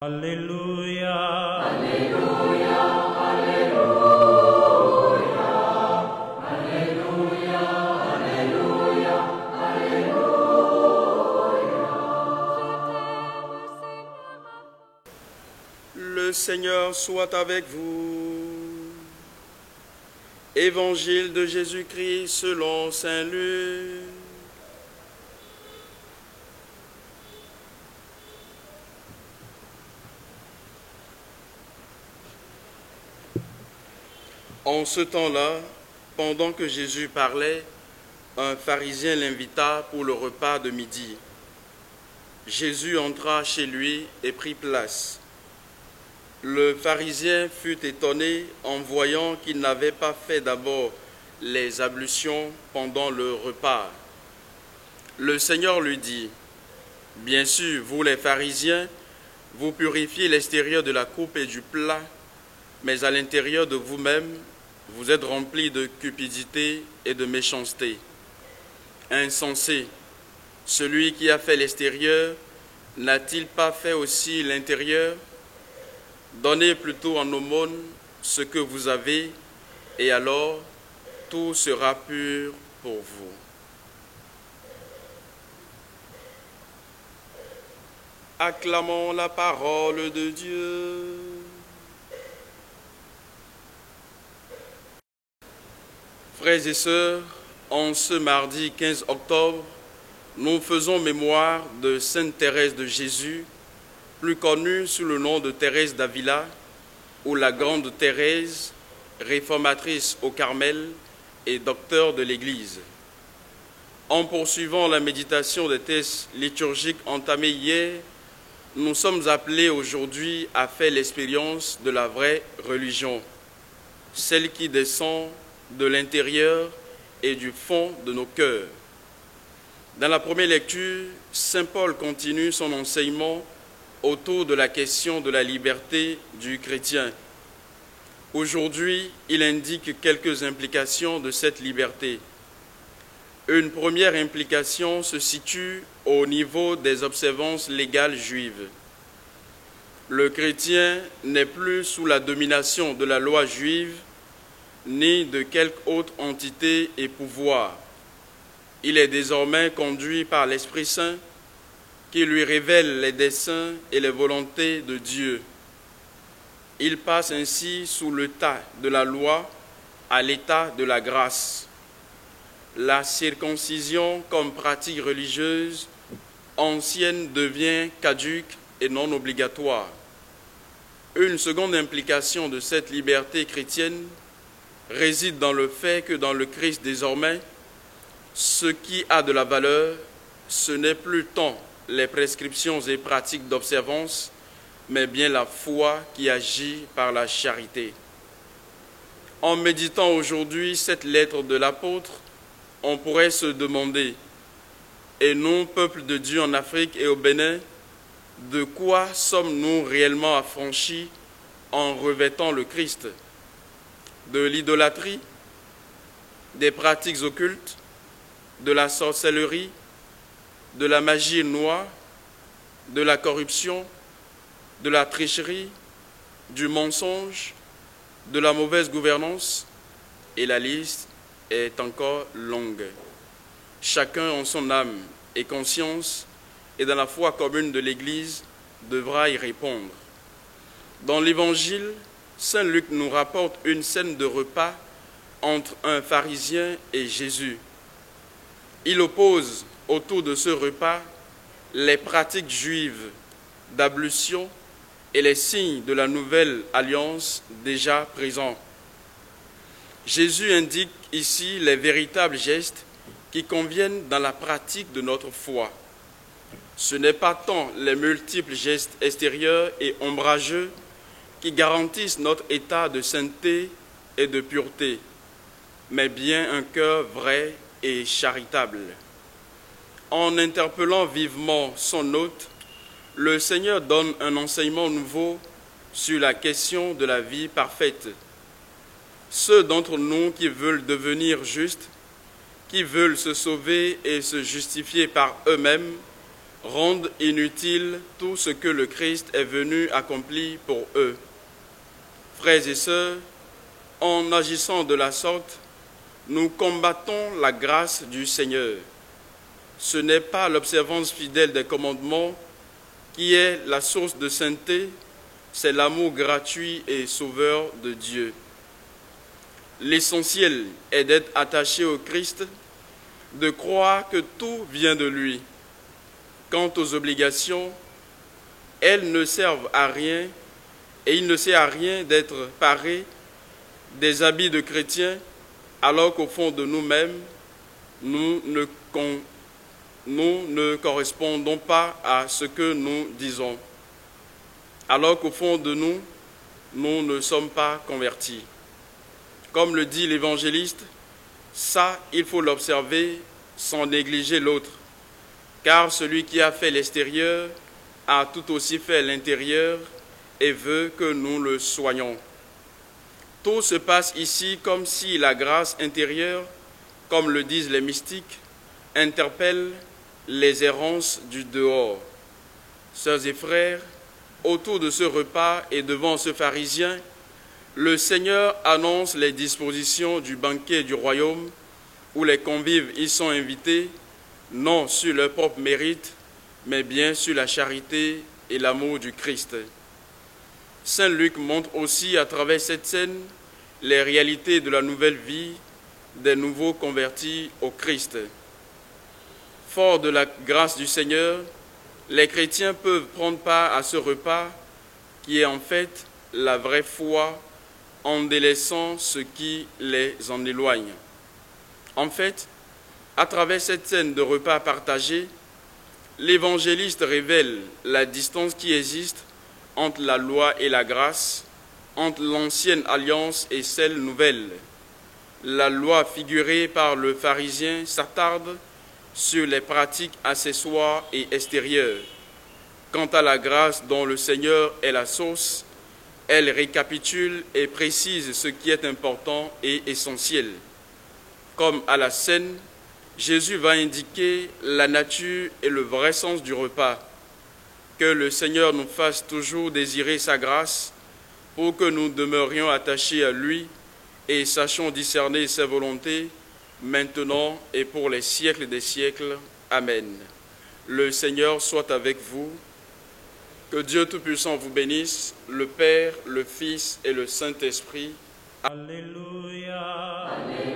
Alléluia. Alléluia, Alléluia, Alléluia, Alléluia, Alléluia. Le Seigneur soit avec vous. Évangile de Jésus-Christ selon saint Luc. En ce temps-là, pendant que Jésus parlait, un pharisien l'invita pour le repas de midi. Jésus entra chez lui et prit place. Le pharisien fut étonné en voyant qu'il n'avait pas fait d'abord les ablutions pendant le repas. Le Seigneur lui dit, « Bien sûr, vous les pharisiens, vous purifiez l'extérieur de la coupe et du plat, mais à l'intérieur de vous-même, vous êtes remplis de cupidité et de méchanceté. Insensé, celui qui a fait l'extérieur, n'a-t-il pas fait aussi l'intérieur? Donnez plutôt en aumône ce que vous avez, et alors tout sera pur pour vous. » Acclamons la parole de Dieu. Frères et sœurs, en ce mardi 15 octobre, nous faisons mémoire de Sainte Thérèse de Jésus, plus connue sous le nom de Thérèse d'Avila, ou la Grande Thérèse, réformatrice au Carmel et docteur de l'Église. En poursuivant la méditation des textes liturgiques entamés hier, nous sommes appelés aujourd'hui à faire l'expérience de la vraie religion, celle qui descend de l'intérieur et du fond de nos cœurs. Dans la première lecture, saint Paul continue son enseignement autour de la question de la liberté du chrétien. Aujourd'hui, il indique quelques implications de cette liberté. Une première implication se situe au niveau des observances légales juives. Le chrétien n'est plus sous la domination de la loi juive ni de quelque autre entité et pouvoir. Il est désormais conduit par l'Esprit Saint qui lui révèle les desseins et les volontés de Dieu. Il passe ainsi sous l'état de la loi à l'état de la grâce. La circoncision comme pratique religieuse ancienne devient caduque et non obligatoire. Une seconde implication de cette liberté chrétienne réside dans le fait que dans le Christ désormais, ce qui a de la valeur, ce n'est plus tant les prescriptions et pratiques d'observance, mais bien la foi qui agit par la charité. En méditant aujourd'hui cette lettre de l'apôtre, on pourrait se demander, et nous, peuple de Dieu en Afrique et au Bénin, de quoi sommes-nous réellement affranchis en revêtant le Christ? De l'idolâtrie, des pratiques occultes, de la sorcellerie, de la magie noire, de la corruption, de la tricherie, du mensonge, de la mauvaise gouvernance, et la liste est encore longue. Chacun en son âme et conscience et dans la foi commune de l'Église devra y répondre. Dans l'Évangile, saint Luc nous rapporte une scène de repas entre un pharisien et Jésus. Il oppose autour de ce repas les pratiques juives d'ablution et les signes de la nouvelle alliance déjà présents. Jésus indique ici les véritables gestes qui conviennent dans la pratique de notre foi. Ce n'est pas tant les multiples gestes extérieurs et ombrageux qui garantissent notre état de sainteté et de pureté, mais bien un cœur vrai et charitable. En interpellant vivement son hôte, le Seigneur donne un enseignement nouveau sur la question de la vie parfaite. Ceux d'entre nous qui veulent devenir justes, qui veulent se sauver et se justifier par eux-mêmes, rendent inutile tout ce que le Christ est venu accomplir pour eux. Frères et sœurs, en agissant de la sorte, nous combattons la grâce du Seigneur. Ce n'est pas l'observance fidèle des commandements qui est la source de sainteté, c'est l'amour gratuit et sauveur de Dieu. L'essentiel est d'être attaché au Christ, de croire que tout vient de lui. Quant aux obligations, elles ne servent à rien et il ne sert à rien d'être paré des habits de chrétiens alors qu'au fond de nous-mêmes, nous ne correspondons pas à ce que nous disons. Alors qu'au fond de nous, nous ne sommes pas convertis. Comme le dit l'évangéliste, ça, il faut l'observer sans négliger l'autre, car celui qui a fait l'extérieur a tout aussi fait l'intérieur et veut que nous le soyons. Tout se passe ici comme si la grâce intérieure, comme le disent les mystiques, interpelle les errances du dehors. Sœurs et frères, autour de ce repas et devant ce pharisien, le Seigneur annonce les dispositions du banquet du royaume où les convives y sont invités, non sur leur propre mérite, mais bien sur la charité et l'amour du Christ. Saint Luc montre aussi à travers cette scène les réalités de la nouvelle vie des nouveaux convertis au Christ. Forts de la grâce du Seigneur, les chrétiens peuvent prendre part à ce repas qui est en fait la vraie foi en délaissant ce qui les en éloigne. En fait, à travers cette scène de repas partagé, l'évangéliste révèle la distance qui existe entre la loi et la grâce, entre l'ancienne alliance et celle nouvelle. La loi figurée par le pharisien s'attarde sur les pratiques accessoires et extérieures. Quant à la grâce dont le Seigneur est la source, elle récapitule et précise ce qui est important et essentiel. Comme à la scène, Jésus va indiquer la nature et le vrai sens du repas. Que le Seigneur nous fasse toujours désirer sa grâce pour que nous demeurions attachés à lui et sachions discerner ses volontés maintenant et pour les siècles des siècles. Amen. Le Seigneur soit avec vous. Que Dieu Tout-Puissant vous bénisse, le Père, le Fils et le Saint-Esprit. Alléluia. Alléluia.